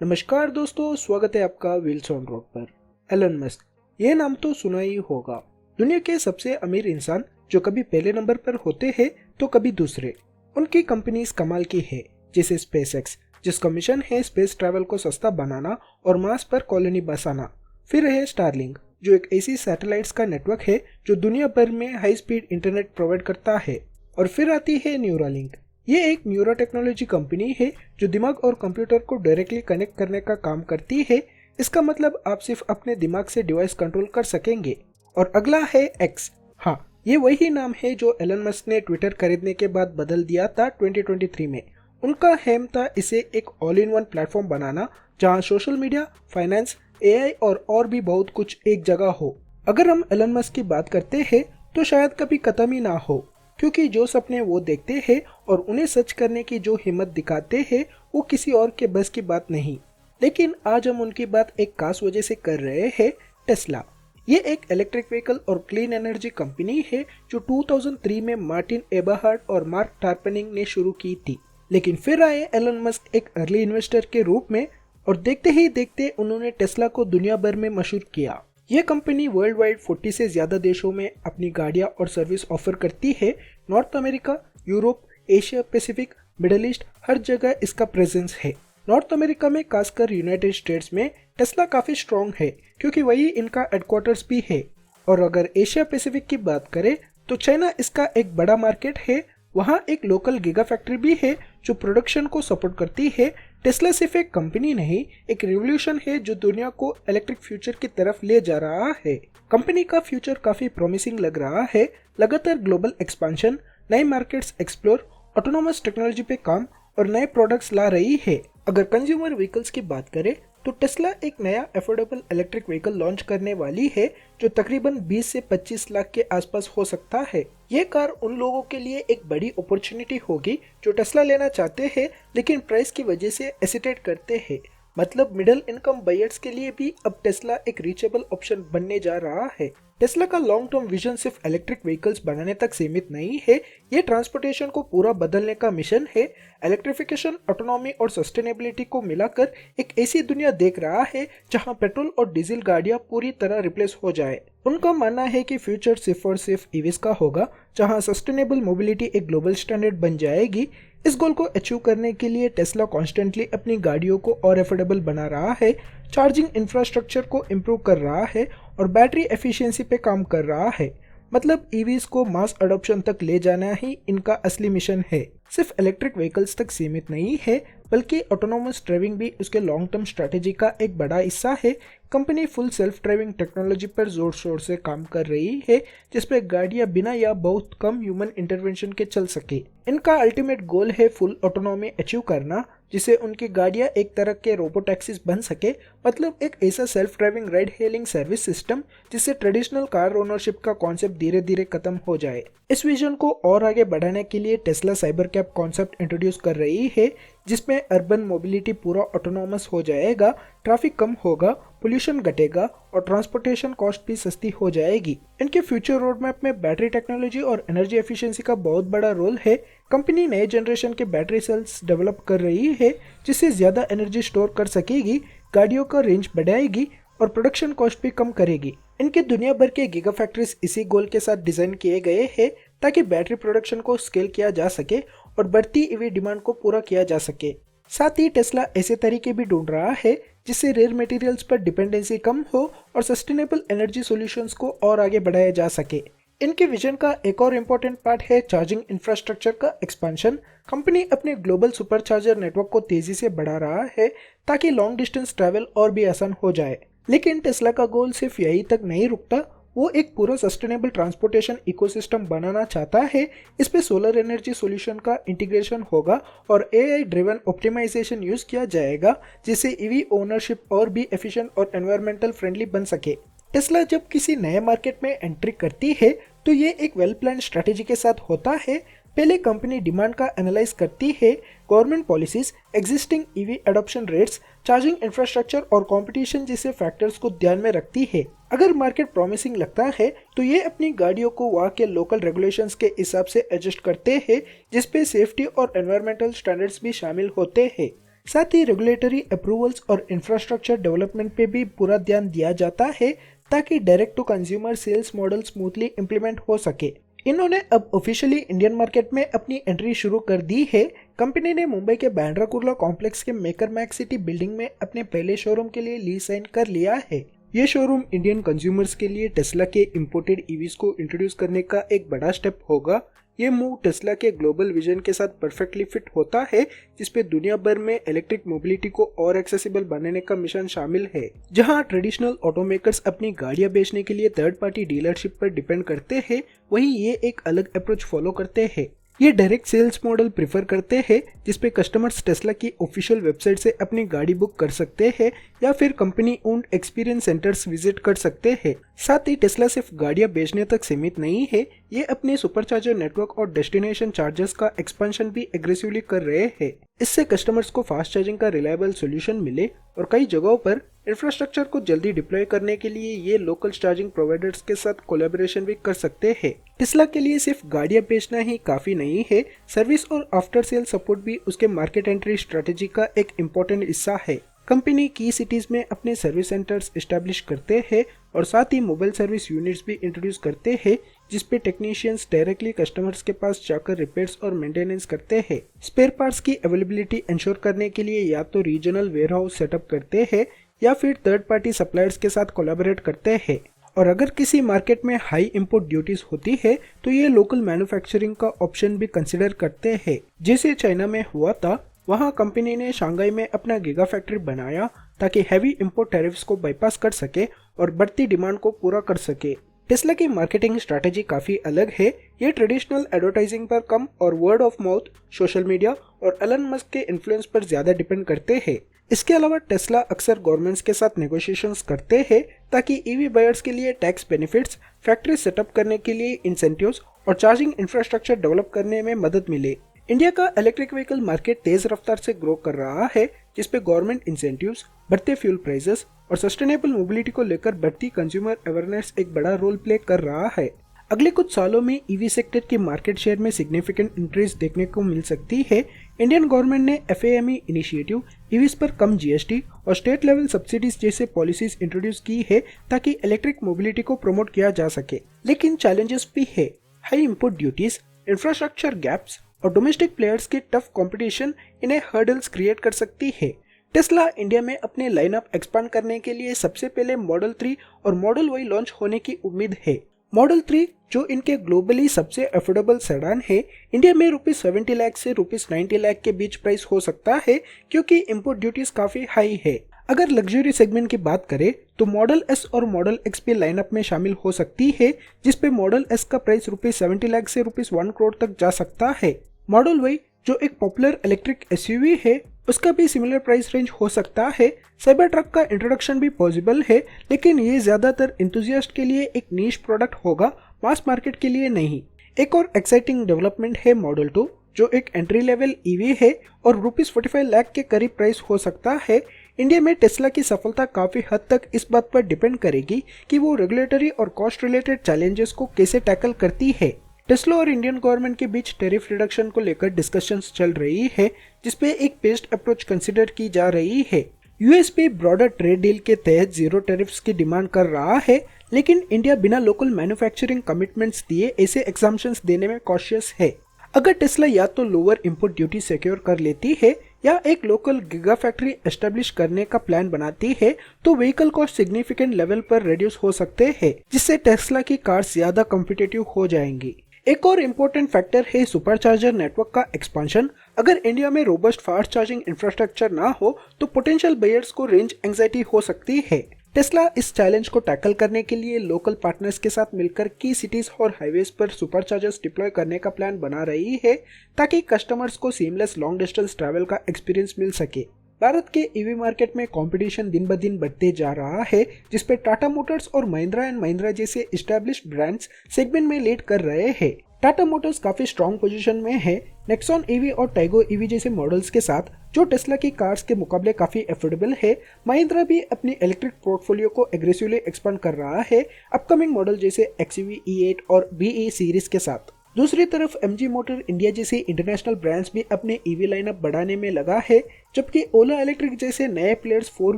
नमस्कार दोस्तों, स्वागत है आपका व्हील्स ऑन रोड पर। एलन मस्क, ये नाम तो सुना ही होगा। दुनिया के सबसे अमीर इंसान जो कभी पहले नंबर पर होते हैं तो कभी दूसरे। उनकी कंपनीज कमाल की है, जैसे स्पेसएक्स, जिसका मिशन है स्पेस ट्रैवल को सस्ता बनाना और मार्स पर कॉलोनी बसाना। फिर है स्टारलिंक, जो एक ऐसी सैटेलाइट्स का नेटवर्क है जो दुनिया भर में हाई स्पीड इंटरनेट प्रोवाइड करता है। और फिर आती है न्यूरालिंक। ये एक न्यूरो टेक्नोलॉजी कंपनी है जो दिमाग और कंप्यूटर को डायरेक्टली कनेक्ट करने का काम करती है। इसका मतलब आप सिर्फ अपने दिमाग से डिवाइस कंट्रोल कर सकेंगे। और अगला है एक्स। हाँ, ये वही नाम है जो एलन मस्क ने ट्विटर खरीदने के बाद बदल दिया था 2023 में। उनका हेम था इसे एक ऑल इन वन प्लेटफॉर्म बनाना, जहाँ सोशल मीडिया, फाइनेंस, एआई और भी बहुत कुछ एक जगह हो। अगर हम एलन मस्क की बात करते हैं तो शायद कभी खत्म ही ना हो, क्योंकि जो सपने वो देखते हैं और उन्हें सच करने की जो हिम्मत दिखाते हैं वो किसी और के बस की बात नहीं। लेकिन आज हम उनकी बात एक खास वजह से कर रहे हैं, टेस्ला। ये एक इलेक्ट्रिक व्हीकल और क्लीन एनर्जी कंपनी है जो 2003 में मार्टिन एबरहार्ड और मार्क टार्पेनिंग ने शुरू की थी। लेकिन फिर आए एलन मस्क एक अर्ली इन्वेस्टर के रूप में और देखते ही देखते उन्होंने टेस्ला को दुनिया भर में मशहूर किया। ये कंपनी वर्ल्ड वाइड 40 से ज्यादा देशों में अपनी गाड़ियां और सर्विस ऑफर करती है। North America, Europe, Asia Pacific, Middle East, हर जगह इसका प्रेजेंस है। नॉर्थ अमेरिका में खासकर यूनाइटेड स्टेट्स में टेस्ला काफी स्ट्रॉन्ग है, क्योंकि वही इनका हेडक्वार्टर्स भी है। और अगर एशिया पैसिफिक की बात करें तो चाइना इसका एक बड़ा मार्केट है। वहाँ एक लोकल गीगा फैक्ट्री भी है जो प्रोडक्शन को सपोर्ट करती है। टेस्ला सिर्फ एक कंपनी नहीं, एक रिवॉल्यूशन है जो दुनिया को इलेक्ट्रिक फ्यूचर की तरफ ले जा रहा है। कंपनी का फ्यूचर काफी प्रॉमिसिंग लग रहा है। लगातार ग्लोबल एक्सपेंशन, नए मार्केट्स एक्सप्लोर, ऑटोनोमस टेक्नोलॉजी पे काम और नए प्रोडक्ट्स ला रही है। अगर कंज्यूमर व्हीकल्स की बात करें तो टेस्ला एक नया अफोर्डेबल इलेक्ट्रिक व्हीकल लॉन्च करने वाली है जो तकरीबन 20 से 25 लाख के आसपास हो सकता है। ये कार उन लोगों के लिए एक बड़ी अपॉर्चुनिटी होगी जो टेस्ला लेना चाहते हैं लेकिन प्राइस की वजह से हेसिटेट करते हैं। मतलब मिडिल इनकम बायर्स के लिए भी अब टेस्ला एक रीचेबल ऑप्शन बनने जा रहा है। टेस्ला का लॉन्ग टर्म विजन सिर्फ इलेक्ट्रिक व्हीकल्स बनाने तक सीमित नहीं है, ये ट्रांसपोर्टेशन को पूरा बदलने का मिशन है। इलेक्ट्रिफिकेशन, ऑटोनॉमी और सस्टेनेबिलिटी को मिलाकर एक ऐसी दुनिया देख रहा है जहां पेट्रोल और डीजल गाड़ियां पूरी तरह रिप्लेस हो जाए। उनका मानना है कि फ्यूचर सिर्फ और सिर्फ ईवीज का होगा, जहां सस्टेनेबल मोबिलिटी एक ग्लोबल स्टैंडर्ड बन जाएगी। इस गोल को अचीव करने के लिए टेस्ला कॉन्स्टेंटली अपनी गाड़ियों को और अफोर्डेबल बना रहा है, चार्जिंग इंफ्रास्ट्रक्चर को इम्प्रूव कर रहा है और बैटरी एफिशिएंसी पे काम कर रहा है। मतलब ईवीज को मास अडॉप्शन तक ले जाना ही इनका असली मिशन है। सिर्फ इलेक्ट्रिक व्हीकल्स तक सीमित नहीं है, बल्कि ऑटोनोमस ड्राइविंग भी उसके लॉन्ग टर्म स्ट्रेटेजी का एक बड़ा हिस्सा है। Company full self driving technology पर जोर शोर से काम कर रही है, जिसपे गाड़ियां बिना या बहुत कम ह्यूमन इंटरवेंशन के चल सके। इनका अल्टीमेट गोल है फुल ऑटोनॉमी अचीव करना, जिससे उनकी गाड़ियां एक तरह के रोबो टैक्सीज बन सके। मतलब एक ऐसा self driving ride hailing service system जिससे ट्रेडिशनल कार ओनरशिप का कॉन्सेप्ट धीरे धीरे खत्म हो जाए। इस विजन को और आगे बढ़ाने के लिए Tesla cyber cab concept introduce कर रही है, जिसमें अर्बन मोबिलिटी पूरा ऑटोनॉमस हो जाएगा, ट्रैफिक कम होगा, पोल्यूशन घटेगा और ट्रांसपोर्टेशन कॉस्ट भी सस्ती हो जाएगी। इनके फ्यूचर रोड मैप में बैटरी टेक्नोलॉजी और एनर्जी एफिशिएंसी का बहुत बड़ा रोल है। कंपनी नए जनरेशन के बैटरी सेल्स डेवलप कर रही है जिससे ज्यादा एनर्जी स्टोर कर सकेगी, गाड़ियों का रेंज बढ़ाएगी और प्रोडक्शन कॉस्ट भी कम करेगी। इनके दुनिया भर के गीगा फैक्ट्रीज इसी गोल के साथ डिजाइन किए गए हैं ताकि बैटरी प्रोडक्शन को स्केल किया जा सके और बढ़ती ईवी डिमांड को पूरा किया जा सके। साथ ही टेस्ला ऐसे तरीके भी ढूंढ रहा है जिससे रेयर मटेरियल्स पर डिपेंडेंसी कम हो और सस्टेनेबल एनर्जी सॉल्यूशंस को और आगे बढ़ाया जा सके। इनके विजन का एक और इम्पोर्टेंट पार्ट है चार्जिंग इंफ्रास्ट्रक्चर का एक्सपेंशन। कंपनी अपने ग्लोबल सुपर चार्जर नेटवर्क को तेजी से बढ़ा रहा है ताकि लॉन्ग डिस्टेंस ट्रैवल और भी आसान हो जाए। लेकिन टेस्ला का गोल सिर्फ यही तक नहीं रुकता, वो एक पूरा सस्टेनेबल ट्रांसपोर्टेशन इकोसिस्टम बनाना चाहता है। इस पे सोलर एनर्जी सॉल्यूशन का इंटीग्रेशन होगा और एआई ड्रिवन ऑप्टिमाइजेशन यूज किया जाएगा, जिससे ईवी ओनरशिप और भी एफिशिएंट और एनवायरमेंटल फ्रेंडली बन सके। टेस्ला जब किसी नए मार्केट में एंट्री करती है तो ये एक वेल प्लान स्ट्रेटेजी के साथ होता है। पहले कंपनी डिमांड का एनालाइज करती है, government policies, existing EV adoption rates, charging infrastructure और कंपटीशन जैसे फैक्टर्स को ध्यान में रखती है। अगर मार्केट प्रॉमिसिंग लगता है तो ये अपनी गाड़ियों को वहाँ के लोकल रेगुलेशंस के हिसाब से एडजस्ट करते हैं, जिसपे सेफ्टी और एनवायरमेंटल स्टैंडर्ड्स भी शामिल होते हैं। साथ ही रेगुलेटरी अप्रूवल्स और इंफ्रास्ट्रक्चर डेवलपमेंट पे भी पूरा ध्यान दिया जाता है ताकि direct to consumer sales model smoothly implement हो सके। इन्होंने अब ऑफिशियली इंडियन मार्केट में अपनी एंट्री शुरू कर दी है। कंपनी ने मुंबई के बांद्रा कुर्ला कॉम्प्लेक्स के मेकर मैक्स सिटी बिल्डिंग में अपने पहले शोरूम के लिए लीज साइन कर लिया है। ये शोरूम इंडियन कंज्यूमर्स के लिए टेस्ला के इंपोर्टेड ईवीज को इंट्रोड्यूस करने का एक बड़ा स्टेप होगा। ये मूव टेस्ला के ग्लोबल विजन के साथ परफेक्टली फिट होता है, जिसपे दुनिया भर में इलेक्ट्रिक मोबिलिटी को और एक्सेसिबल बनाने का मिशन शामिल है। जहां ट्रेडिशनल ऑटोमेकर्स अपनी गाड़ियां बेचने के लिए थर्ड पार्टी डीलरशिप पर डिपेंड करते हैं, वहीं ये एक अलग अप्रोच फॉलो करते हैं। ये डायरेक्ट सेल्स मॉडल प्रेफर करते हैं, जिसपे कस्टमर्स टेस्ला की ऑफिशियल वेबसाइट से अपनी गाड़ी बुक कर सकते हैं या फिर company owned experience centres visit कर सकते हैं। साथ ही टेस्ला सिर्फ गाड़ियां बेचने तक सीमित नहीं है, ये अपने सुपरचार्जर नेटवर्क और डेस्टिनेशन चार्जर्स का एक्सपेंशन भी एग्रेसिवली कर रहे हैं। इससे कस्टमर्स को फास्ट चार्जिंग का रिलायबल सोल्यूशन मिले और कई जगहों पर इंफ्रास्ट्रक्चर को जल्दी डिप्लॉय करने के लिए ये लोकल चार्जिंग प्रोवाइडर्स के साथ कोलैबोरेशन भी कर सकते हैं। टेस्ला के लिए सिर्फ गाड़ियां बेचना ही काफी नहीं है, सर्विस और आफ्टर सेल सपोर्ट भी उसके मार्केट एंट्री स्ट्रेटेजी का एक इम्पोर्टेंट हिस्सा है। कंपनी की सिटीज में अपने सर्विस सेंटर्स एस्टेब्लिश करते हैं और साथ ही मोबाइल सर्विस यूनिट्स भी इंट्रोड्यूस करते हैं, जिसपे टेक्नीशियंस डायरेक्टली कस्टमर्स के पास जाकर रिपेयर्स और मेंटेनेंस करते हैं। स्पेयर पार्ट्स की अवेलेबिलिटी इंश्योर करने के लिए या तो रीजनल वेयरहाउस सेटअप करते हैं या फिर थर्ड पार्टी सप्लायर्स के साथ कोलैबोरेट करते हैं। और अगर किसी मार्केट में हाई इंपोर्ट ड्यूटीज होती है तो ये लोकल मैन्युफैक्चरिंग का ऑप्शन भी कंसिडर करते हैं। जैसे चाइना में हुआ था, वहाँ कंपनी ने शंघाई में अपना गीगा फैक्ट्री बनाया ताकि हैवी इंपोर्ट टैरिफ्स को बाईपास कर सके और बढ़ती डिमांड को पूरा कर सके। टेस्ला की मार्केटिंग स्ट्रैटेजी काफी अलग है। ये ट्रेडिशनल एडवर्टाइजिंग पर कम और word of mouth, social media और एलन मस्क के इन्फ्लुएंस पर ज्यादा डिपेंड करते हैं। इसके अलावा टेस्ला अक्सर गवर्नमेंट्स के साथ नेगोशिएशंस करते हैं ताकि ईवी बायर्स के लिए टैक्स बेनिफिट्स, फैक्ट्री सेटअप करने के लिए इंसेंटिव्स और चार्जिंग इंफ्रास्ट्रक्चर डेवलप करने में मदद मिले। इंडिया का इलेक्ट्रिक व्हीकल मार्केट तेज रफ्तार से ग्रो कर रहा है, जिसपे गवर्नमेंट इंसेंटिव्स, बढ़ते फ्यूल प्राइसेस और सस्टेनेबल मोबिलिटी को लेकर बढ़ती कंज्यूमर अवेयरनेस एक बड़ा रोल प्ले कर रहा है। अगले कुछ सालों में ईवी सेक्टर के मार्केट शेयर में सिग्निफिकेंट इंक्रीज देखने को मिल सकती है। इंडियन गवर्नमेंट ने FAME इनिशिएटिव, ईवीज पर कम GST और स्टेट लेवल सब्सिडीज जैसे पॉलिसीज इंट्रोड्यूस की है ताकि इलेक्ट्रिक मोबिलिटी को प्रमोट किया जा सके। लेकिन चैलेंजेस भी है। High import duties, infrastructure gaps और डोमेस्टिक प्लेयर्स की टफ कंपटीशन इन्हें हर्डल्स क्रिएट कर सकती है। टेस्ला इंडिया में अपने लाइनअप एक्सपांड करने के लिए सबसे पहले मॉडल 3 और मॉडल Y लॉन्च होने की उम्मीद है। मॉडल 3, जो इनके ग्लोबली सबसे अफोर्डेबल सेडान है, इंडिया में ₹70 लाख से ₹90 लाख के बीच प्राइस हो सकता है क्योंकि इंपोर्ट ड्यूटीज काफी हाई है। अगर लग्जरी सेगमेंट की बात करें तो मॉडल S और मॉडल X भी लाइनअप में शामिल हो सकती है, जिसपे मॉडल S का प्राइस ₹70 लाख से ₹1 करोड़ तक जा सकता है। मॉडल Y, जो एक पॉपुलर इलेक्ट्रिक SUV है, उसका भी सिमिलर प्राइस रेंज हो सकता है। साइबर ट्रक का इंट्रोडक्शन भी पॉसिबल है, लेकिन ये ज्यादातर इंथुजियास्ट के लिए एक नीश प्रोडक्ट होगा, मास मार्केट के लिए नहीं। एक और एक्साइटिंग डेवलपमेंट है मॉडल 2, जो एक एंट्री लेवल EV है और ₹45 लाख के करीब प्राइस हो सकता है। इंडिया में टेस्ला की सफलता काफी हद तक इस बात पर डिपेंड करेगी कि वो रेगुलेटरी और कॉस्ट रिलेटेड चैलेंजेस को कैसे टैकल करती है। टेस्ला और इंडियन गवर्नमेंट के बीच टैरिफ रिडक्शन को लेकर डिस्कशंस चल रही है, जिसपे एक पेस्ड अप्रोच कंसिडर की जा रही है। यूएस पे ब्रॉडर ट्रेड डील के तहत जीरो टैरिफ्स की डिमांड कर रहा है, लेकिन इंडिया बिना लोकल मैन्युफैक्चरिंग कमिटमेंट्स दिए ऐसे एग्जाम्पशंस देने में कॉशियस है। अगर टेस्ला या तो लोअर इंपोर्ट ड्यूटी सिक्योर कर लेती है या एक लोकल गीगा फैक्ट्री एस्टेब्लिश करने का प्लान बनाती है, तो व्हीकल कॉस्ट सिग्निफिकेंट लेवल पर रिड्यूस हो सकते हैं, जिससे टेस्ला की कार्स ज्यादा कॉम्पिटिटिव हो जाएंगी। एक और इम्पोर्टेंट फैक्टर है सुपरचार्जर नेटवर्क का एक्सपांशन। अगर इंडिया में रोबस्ट फास्ट चार्जिंग इंफ्रास्ट्रक्चर ना हो तो पोटेंशियल बायर्स को रेंज एंजाइटी हो सकती है। टेस्ला इस चैलेंज को टैकल करने के लिए लोकल पार्टनर्स के साथ मिलकर की सिटीज और हाईवेज पर सुपरचार्जर्स डिप्लॉय करने का प्लान बना रही है, ताकि कस्टमर्स को सीमलेस लॉन्ग डिस्टेंस ट्रैवल का एक्सपीरियंस मिल सके। भारत के ईवी मार्केट में कंपटीशन दिन ब दिन बढ़ते जा रहा है, जिसपे टाटा मोटर्स और महिंद्रा एंड महिंद्रा जैसे एस्टैब्लिश्ड ब्रांड्स सेगमेंट में लीड कर रहे हैं। टाटा मोटर्स काफी स्ट्रॉन्ग पोजीशन में है, नेक्सॉन ईवी और टाइगो ईवी जैसे मॉडल्स के साथ, जो टेस्ला की कार्स के मुकाबले काफी अफोर्डेबल है। महिंद्रा भी अपनी इलेक्ट्रिक पोर्टफोलियो को एग्रेसिवली एक्सपांड कर रहा है, अपकमिंग मॉडल जैसे XUV E8 और BE सीरीज के साथ। दूसरी तरफ एमजी मोटर इंडिया जैसे इंटरनेशनल ब्रांड्स भी अपने ईवी लाइनअप बढ़ाने में लगा है, जबकि ओला इलेक्ट्रिक जैसे नए प्लेयर्स 4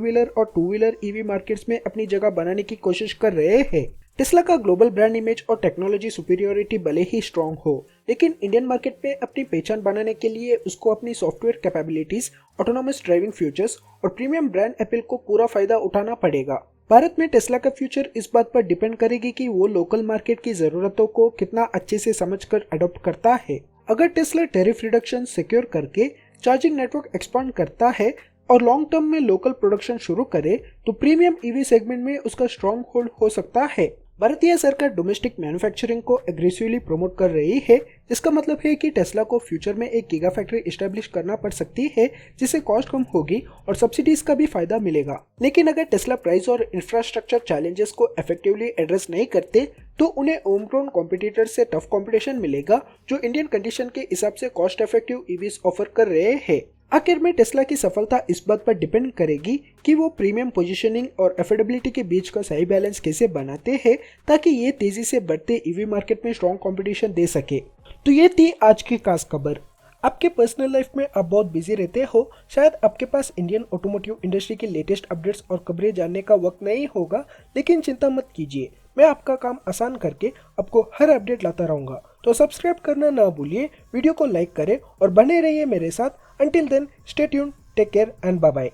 व्हीलर और 2 व्हीलर ईवी मार्केट्स में अपनी जगह बनाने की कोशिश कर रहे हैं। टेस्ला का ग्लोबल ब्रांड इमेज और टेक्नोलॉजी सुपीरियोरिटी भले ही स्ट्रॉन्ग हो, लेकिन इंडियन मार्केट में अपनी पहचान बनाने के लिए उसको अपनी software capabilities, autonomous driving features और प्रीमियम ब्रांड अपील को पूरा फायदा उठाना पड़ेगा। भारत में टेस्ला का फ्यूचर इस बात पर डिपेंड करेगी कि वो लोकल मार्केट की जरूरतों को कितना अच्छे से समझकर अडॉप्ट करता है। अगर टेस्ला टैरिफ रिडक्शन सिक्योर करके चार्जिंग नेटवर्क एक्सपांड करता है और लॉन्ग टर्म में लोकल प्रोडक्शन शुरू करे, तो प्रीमियम ईवी सेगमेंट में उसका स्ट्रॉन्ग होल्ड हो सकता है। भारतीय सरकार डोमेस्टिक मैन्युफैक्चरिंग को एग्रेसिवली प्रमोट कर रही है, जिसका मतलब है कि टेस्ला को फ्यूचर में एक गीगा फैक्ट्री एस्टेब्लिश करना पड़ सकती है, जिससे कॉस्ट कम होगी और सब्सिडीज का भी फायदा मिलेगा। लेकिन अगर टेस्ला प्राइस और इंफ्रास्ट्रक्चर चैलेंजेस को इफेक्टिवली एड्रेस नहीं करते, तो उन्हें होमग्रोन कॉम्पिटिटर से टफ कंपटीशन मिलेगा, जो इंडियन कंडीशन के हिसाब से कॉस्ट इफेक्टिव ईवीज ऑफर कर रहे हैं। आखिर में टेस्ला की सफलता इस बात पर डिपेंड करेगी कि वो प्रीमियम पोजीशनिंग और अफोर्डेबिलिटी के बीच का सही बैलेंस कैसे बनाते हैं, ताकि ये तेजी से बढ़ते ईवी मार्केट में स्ट्रॉन्ग कंपटीशन दे सके। तो ये थी आज की खास खबर। आपके पर्सनल लाइफ में आप बहुत बिजी रहते हो, शायद आपके पास इंडियन ऑटोमोटिव इंडस्ट्री की लेटेस्ट अपडेट्स और खबरें जानने का वक्त नहीं होगा, लेकिन चिंता मत कीजिए, मैं आपका काम आसान करके आपको हर अपडेट लाता रहूंगा। तो सब्सक्राइब करना ना भूलिए, वीडियो को लाइक करें और बने रहिए मेरे साथ। Until then, stay tuned, take care and bye bye.